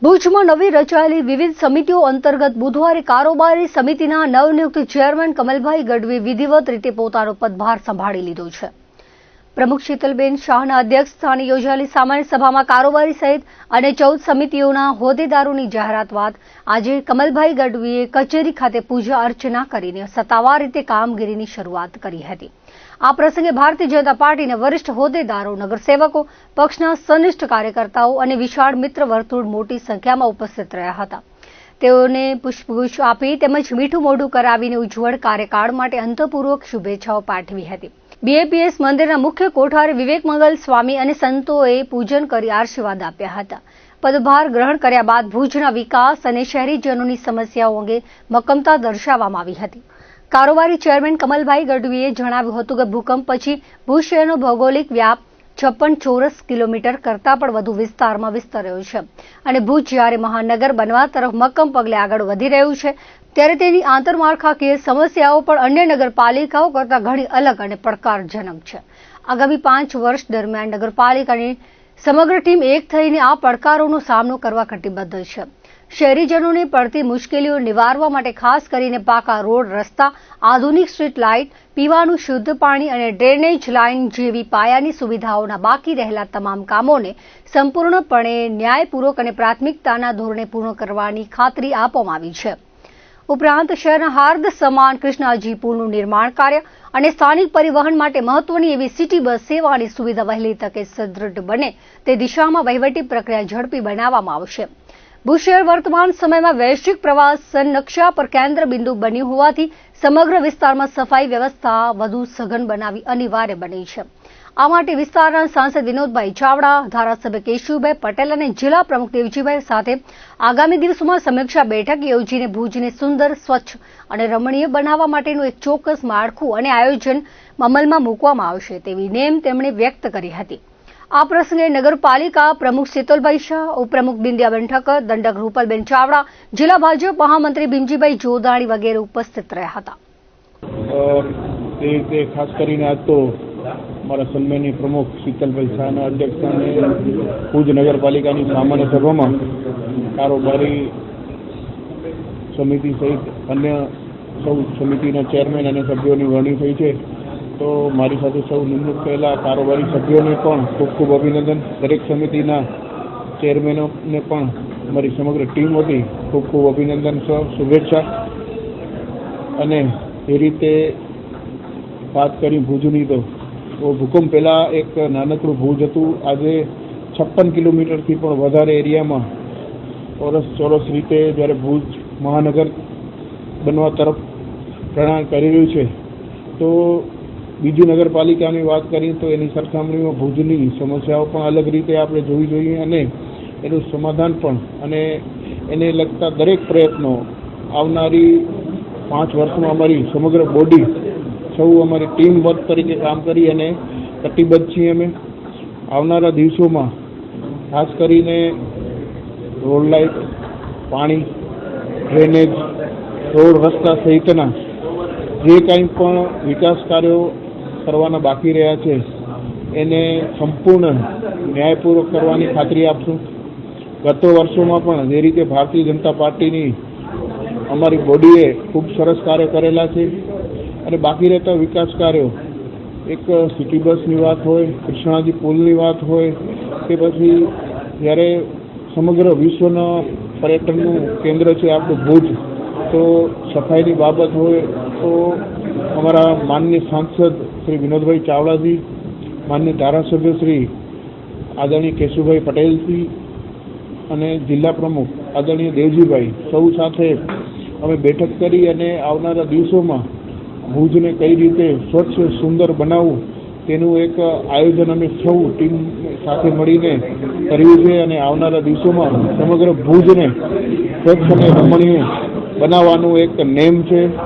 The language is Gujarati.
ભુજમાં નવી રચાયેલી વિવિધ સમિતિઓ અંતર્ગત બુધવારે કારોબારી સમિતિના નવનિયુક્ત ચેરમેન કમલભાઈ ગઢવીએ વિધિવત રીતે પોતાનો પદભાર સંભાળી લીધો છે. પ્રમુખ શીતલબેન શાહના અધ્યક્ષસ્થાને યોજાયેલી સામાન્ય સભામાં કારોબારી સહિત અને 14 સમિતિઓના હોદ્દેદારોની જાહેરાત બાદ આજે કમલભાઈ ગઢવીએ કચેરી ખાતે પૂજા અર્ચના કરીને સત્તાવાર રીતે કામગીરીની શરૂઆત કરી હતી. આ પ્રસંગે ભારતીય જનતા પાર્ટીના વરિષ્ઠ હોદ્દેદારો, નગરસેવકો, પક્ષના સનિષ્ઠ કાર્યકર્તાઓ અને વિશાળ મિત્ર વર્તુળ મોટી સંખ્યામાં ઉપસ્થિત રહ્યા હતા. તેઓને પુષ્પગુચ્છ આપી તેમજ મીઠું મોઢું કરાવીને ઉજ્જવળ કાર્યકાળ માટે અંતઃપૂર્વક શુભેચ્છાઓ પાઠવી હતી. બીએપીએસ મંદિરના મુખ્ય કોઠારી વિવેક મંગલ સ્વામી અને સંતોએ પૂજન કરી આશીર્વાદ આપ્યા હતા. પદભાર ગ્રહણ કર્યા બાદ ભુજના વિકાસ અને શહેરીજનોની સમસ્યાઓ અંગે મક્કમતા દર્શાવવામાં આવી હતી. કારોબારી ચેરમેન કમલભાઈ ગઢવીએ જણાવ્યું હતું કે ભૂકંપ પછી ભુજ શહેરનો ભૌગોલિક વ્યાપ 56 ચોરસ કિલોમીટર કરતાં પણ વધુ વિસ્તારમાં વિસ્તર્યો છે અને ભુજ જ્યારે મહાનગર બનવા તરફ મક્કમ પગલે આગળ વધી રહ્યું છે ત્યારે તેની આંતરમાળખાકીય સમસ્યાઓ પણ અન્ય નગરપાલિકાઓ કરતાં ઘણી અલગ અને પડકારજનક છે. આગામી 5 વર્ષ દરમિયાન નગરપાલિકાની સમગ્ર ટીમ એક થઈને આ પડકારોનો સામનો કરવા કટિબદ્ધ છે. શહેરીજનોને પડતી મુશ્કેલીઓ નિવારવા માટે ખાસ કરીને પાકા રોડ, રસ્તા, આધુનિક સ્ટ્રીટ લાઇટ, પીવાનું શુદ્ધ પાણી અને ડ્રેનેજ લાઇન જેવી પાયાની સુવિધાઓના બાકી રહેલા તમામ કામોને સંપૂર્ણપણે ન્યાયપૂર્વક અને પ્રાથમિકતાના ધોરણે પૂર્ણ કરવાની ખાતરી આપવામાં આવી છે. ઉપરાંત શહેરના હાર્દ સમાન કૃષ્ણાજી પુલનું નિર્માણ કાર્ય અને સ્થાનિક પરિવહન માટે મહત્વની એવી સિટી બસ સેવાની સુવિધા વહેલી તકે સુદૃઢ બને તે દિશામાં વહીવટી પ્રક્રિયા ઝડપી બનાવવામાં આવશે. ભુજ શહેર વર્તમાન સમયમાં વૈશ્વિક પ્રવાસન નકશા પર કેન્દ્ર બિંદુ બન્યું હોવાથી સમગ્ર વિસ્તારમાં સફાઈ વ્યવસ્થા વધુ સઘન બનાવવી અનિવાર્ય બની છે. આ માટે વિસ્તારના સાંસદ વિનોદભાઈ ચાવડા, ધારાસભ્ય કેશુભાઈ પટેલ અને જિલ્લા પ્રમુખ દેવજીભાઈ સાથે આગામી દિવસોમાં સમીક્ષા બેઠક યોજીને ભુજને સુંદર, સ્વચ્છ અને રમણીય બનાવવા માટેનું એક ચોક્કસ માળખું અને આયોજન અમલમાં મૂકવામાં આવશે તેવી નેમ તેમણે વ્યક્ત કરી હતી. આ પ્રસંગે નગરપાલિકા પ્રમુખ શીતલભાઈ શાહ, ઉપપ્રમુખ બિંદિયાબેન ઠક્કર, દંડક રૂપલબેન ચાવડા, જિલ્લા ભાજપ મહામંત્રી ભીમજીભાઈ જોધાણી વગેરે ઉપસ્થિત રહ્યા હતા. ખાસ કરીને આજ તો મારા સન્માનીય પ્રમુખ શીતલભાઈ શાહના અધ્યક્ષસ્થાને ભુજ નગરપાલિકાની સામાન્ય સભામાં કારોબારી સમિતિ સહિત અન્ય સૌ સમિતિના ચેરમેન અને સભ્યોની વરણી થઈ છે. તો મારી સાથે સૌ નિમણૂક થયેલા કારોબારી સભ્યોને પણ ખૂબ ખૂબ અભિનંદન. દરેક સમિતિના ચેરમેનોને પણ મારી સમગ્ર ટીમ વતી ખૂબ ખૂબ અભિનંદન, શુભેચ્છા. અને એ રીતે વાત કરી ભુજની તો ભૂકંપ પહેલાં એક નાનકડું ભુજ હતું. આજે 56 કિલોમીટરથી પણ વધારે એરિયામાં ચોરસ રીતે જ્યારે ભુજ મહાનગર બનવા તરફ પ્રયાણ કરી રહ્યું છે તો બીજી નગરપાલિકાની વાત કરીએ તો એની સરખામણીમાં ભુજની સમસ્યાઓ પણ અલગ રીતે આપણે જોવી જોઈએ અને એનું સમાધાન પણ અને એને લગતા દરેક પ્રયત્નો આવનારી 5 વર્ષમાં અમારી સમગ્ર બોડી સૌ અમારી ટીમ વર્ક તરીકે કામ કરી અને કટિબદ્ધ છીએ. અમે આવનારા દિવસોમાં ખાસ કરીને રોડ લાઇટ, પાણી, ડ્રેનેજ, રોડ રસ્તા સહિતના જે કંઈ પણ વિકાસ કાર્યો કરવાના બાકી રહ્યા છે એને સંપૂર્ણ ન્યાયપૂર્વક કરવાની ખાતરી આપશું. ગત વર્ષોમાં પણ જે રીતે ભારતીય જનતા પાર્ટીની અમારી બોડીએ ખૂબ સરસ કાર્ય કરેલા છે અને બાકી રહેતા વિકાસ કાર્યો, એક સિટી બસની વાત હોય, કૃષ્ણાજી પુલની વાત હોય કે પછી જ્યારે સમગ્ર વિશ્વના પર્યટનનું કેન્દ્ર છે આપણું ભુજ, તો સફાઈની બાબત હોય તો અમારા માનનીય સાંસદ શ્રી વિનોદભાઈ ચાવડાજી, માનનીય ધારાસભ્ય શ્રી આદરણીય કેશુભાઈ પટેલજી અને જિલ્લા પ્રમુખ આદરણીય દેવજીભાઈ સૌ સાથે અમે બેઠક કરી અને આવનારા દિવસોમાં ભુજને કઈ રીતે સ્વચ્છ, સુંદર બનાવવું તેનું એક આયોજન અમે સૌ ટીમ સાથે મળીને કર્યું છે અને આવનારા દિવસોમાં સમગ્ર ભુજને સ્વચ્છ અને રમણીય બનાવવાનું એક નેમ છે.